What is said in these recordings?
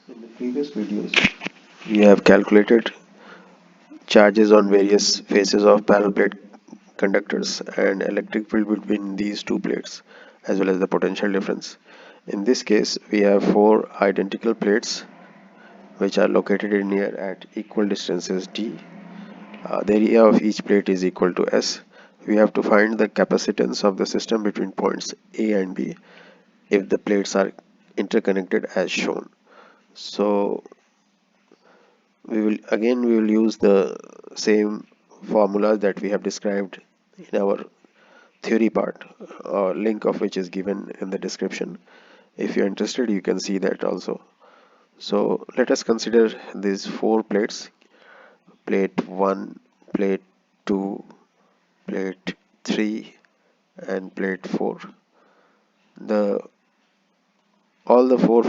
In the previous videos, we have calculated charges on various faces of parallel plate conductors and electric field between these two plates, as well as the potential difference. In this case, we have four identical plates which are located in here at equal distances d. The area of each plate is equal to S. We have to find the capacitance of the system between points A and B if the plates are interconnected as shown. So we will use the same formula that we have described in our theory part, link of which is given in the description. If you're interested, you can see that also. So let us consider these four plates: plate 1, plate 2, plate 3, and plate 4. The All the four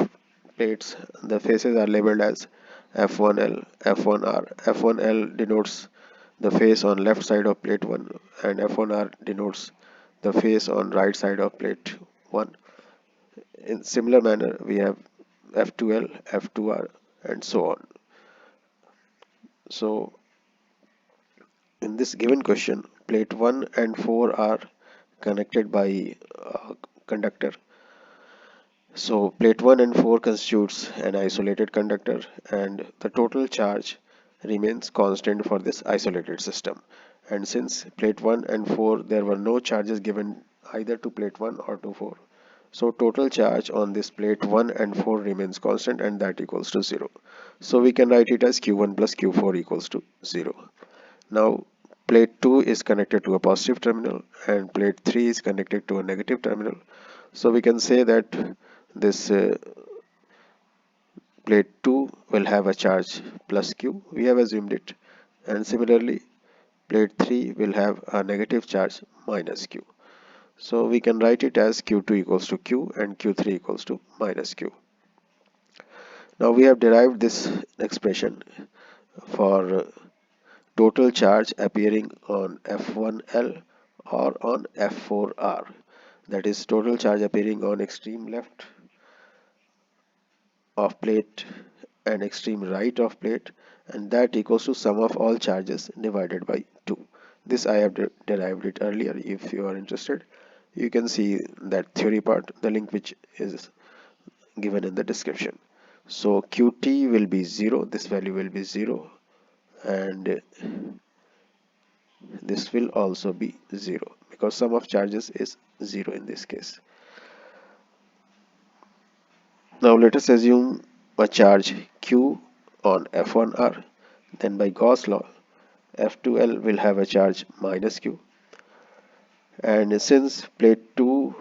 plates, the faces are labeled as F1L, F1R. F1L denotes the face on left side of plate 1, and F1R denotes the face on right side of plate 1. In similar manner, we have F2L, F2R, and so on. So in this given question, plate 1 and 4 are connected by conductor. So plate 1 and 4 constitutes an isolated conductor, and the total charge remains constant for this isolated system. And since plate 1 and 4 there were no charges given either to plate 1 or to 4, so total charge on this plate 1 and 4 remains constant, and that equals to 0. So we can write it as Q1 plus Q4 equals to 0. Now plate 2 is connected to a positive terminal and plate 3 is connected to a negative terminal. So we can say that this plate 2 will have a charge plus Q. We have assumed it. And similarly, plate 3 will have a negative charge minus Q. So we can write it as Q2 equals to Q and Q3 equals to minus Q. Now we have derived this expression for total charge appearing on F1L or on F4R. That is total charge appearing on extreme left of plate and extreme right of plate, and that equals to sum of all charges divided by 2. This I have derived it earlier. If you are interested, you can see that theory part, the link which is given in the description. So Qt will be 0, this value will be 0, and this will also be 0 because sum of charges is 0 in this case. Now let us assume a charge Q on F1R. Then by Gauss law, F2L will have a charge minus Q. And since plate 2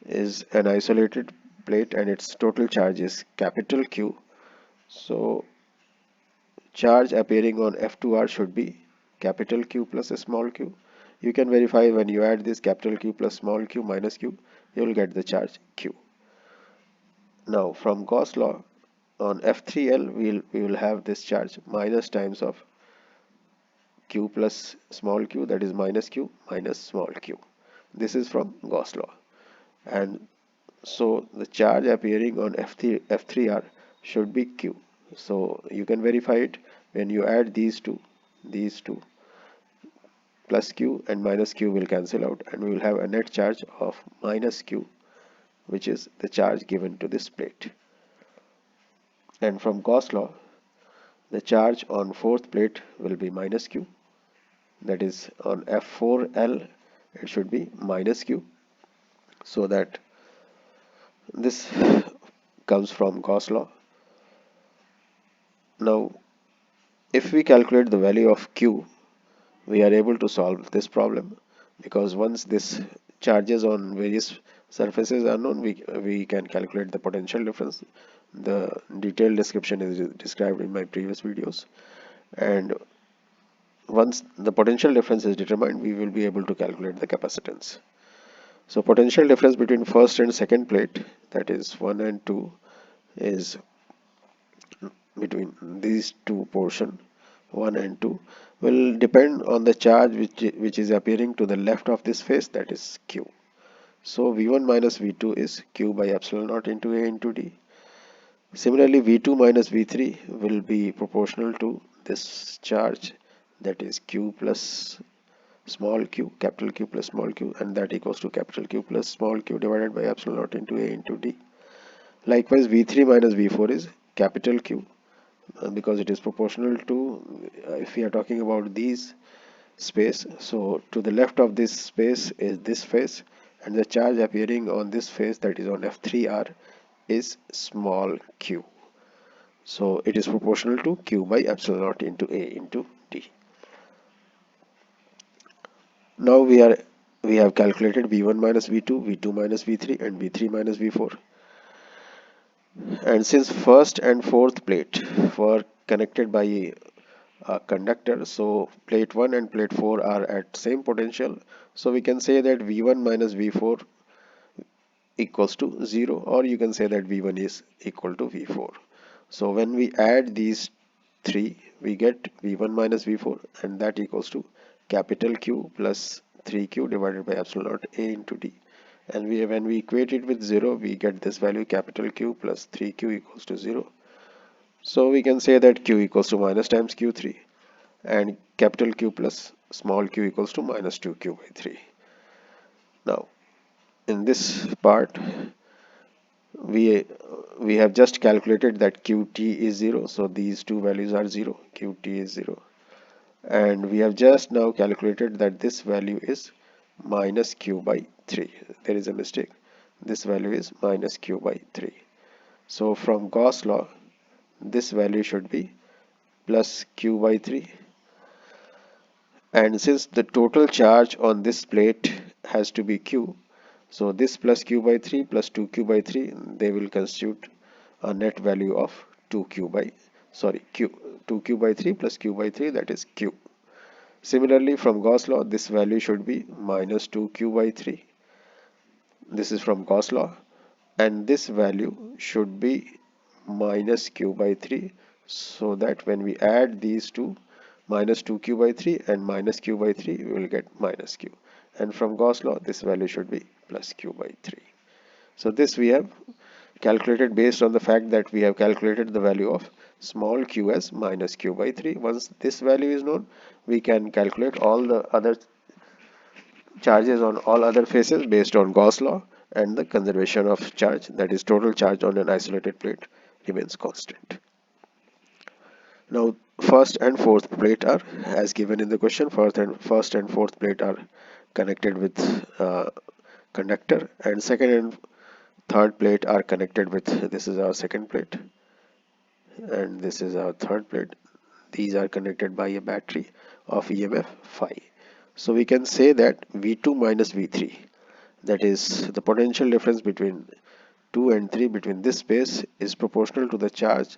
is an isolated plate and its total charge is capital Q, so charge appearing on F2R should be capital Q plus a small q. You can verify when you add this capital Q plus small q minus Q, you will get the charge Q. Now from Gauss law, on F3L we will have this charge minus times of Q plus small q, that is minus Q minus small q. This is from Gauss law. And so the charge appearing on F3R should be Q. So you can verify it when you add these two plus Q and minus Q will cancel out, and we will have a net charge of minus Q, which is the charge given to this plate. And from Gauss law, the charge on fourth plate will be minus Q, that is on F4L it should be minus Q, so that this comes from Gauss law. Now if we calculate the value of Q, we are able to solve this problem, because once this charges on various surfaces are known, we can calculate the potential difference. The detailed description is described in my previous videos, and once the potential difference is determined, we will be able to calculate the capacitance. So potential difference between first and second plate, that is 1 and 2, is between these two portion 1 and 2 will depend on the charge which is appearing to the left of this face, that is Q. So V1 minus V2 is Q by epsilon naught into A into D. Similarly, V2 minus V3 will be proportional to this charge, that is Q plus small q, capital Q plus small q, and that equals to capital Q plus small q divided by epsilon naught into A into D. Likewise, V3 minus V4 is capital Q, because it is proportional to, if we are talking about these space, so to the left of this space is this face, and the charge appearing on this face, that is on F3R, is small q. So it is proportional to Q by epsilon naught into A into D. Now we have calculated V1 minus V2, V2 minus V3, and V3 minus V4. And since first and fourth plate were connected by a conductor, so plate 1 and plate 4 are at same potential, so we can say that V1 minus V4 equals to 0, or you can say that V1 is equal to V4. So when we add these three, we get V1 minus V4, and that equals to capital Q plus 3Q divided by epsilon naught A into D. And when we equate it with 0, we get this value capital Q plus 3Q equals to 0. So we can say that Q equals to minus times Q3, and capital Q plus small q equals to minus 2Q by 3. Now in this part, we we have just calculated that Qt is 0, so these two values are 0, Qt is 0, and we have just now calculated that this value is minus q by 3. There is a mistake, this value is minus q by 3. So from Gauss law, this value should be plus q by 3, and since the total charge on this plate has to be q, so this plus q by 3 plus 2q by 3, they will constitute a net value of 2q by, sorry, q, 2q by 3 plus q by 3, that is q. Similarly, from Gauss law, this value should be minus 2q by 3. This is from Gauss law, and this value should be minus q by 3, so that when we add these two, minus 2q by 3 and minus q by 3, we will get minus q. And from Gauss law, this value should be plus q by 3. So this we have calculated based on the fact that we have calculated the value of small q as minus q by 3. Once this value is known, we can calculate all the other charges on all other faces based on Gauss law, and the conservation of charge, that is total charge on an isolated plate, remains constant. Now first and fourth plate are as given in the question. First and fourth plate are connected with conductor, and second and third plate are connected with, this is our second plate and this is our third plate. These are connected by a battery of EMF phi. So we can say that V2 minus V3, that is the potential difference between 2 and 3 between this space, is proportional to the charge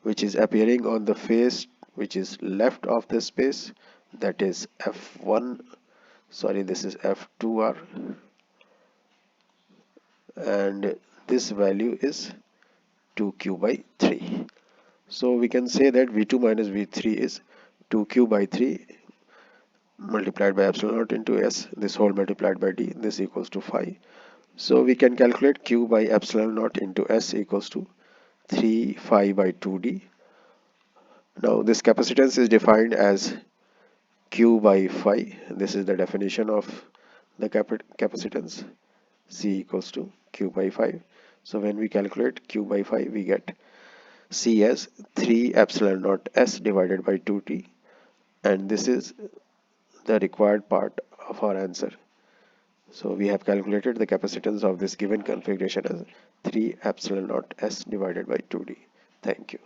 which is appearing on the face which is left of this space, that is F1, sorry, this is F2R, and this value is 2q by 3. So we can say that V2 minus V3 is 2q by 3 multiplied by epsilon naught into S, this whole multiplied by D, this equals to phi. So we can calculate q by epsilon naught into S equals to 3 phi by 2D. Now this capacitance is defined as q by phi. This is the definition of the capacitance. C equals to q by phi. So when we calculate q by phi, we get C as 3 epsilon naught S divided by 2T, and this is the required part of our answer. So we have calculated the capacitance of this given configuration as 3 epsilon naught S divided by 2D. Thank you.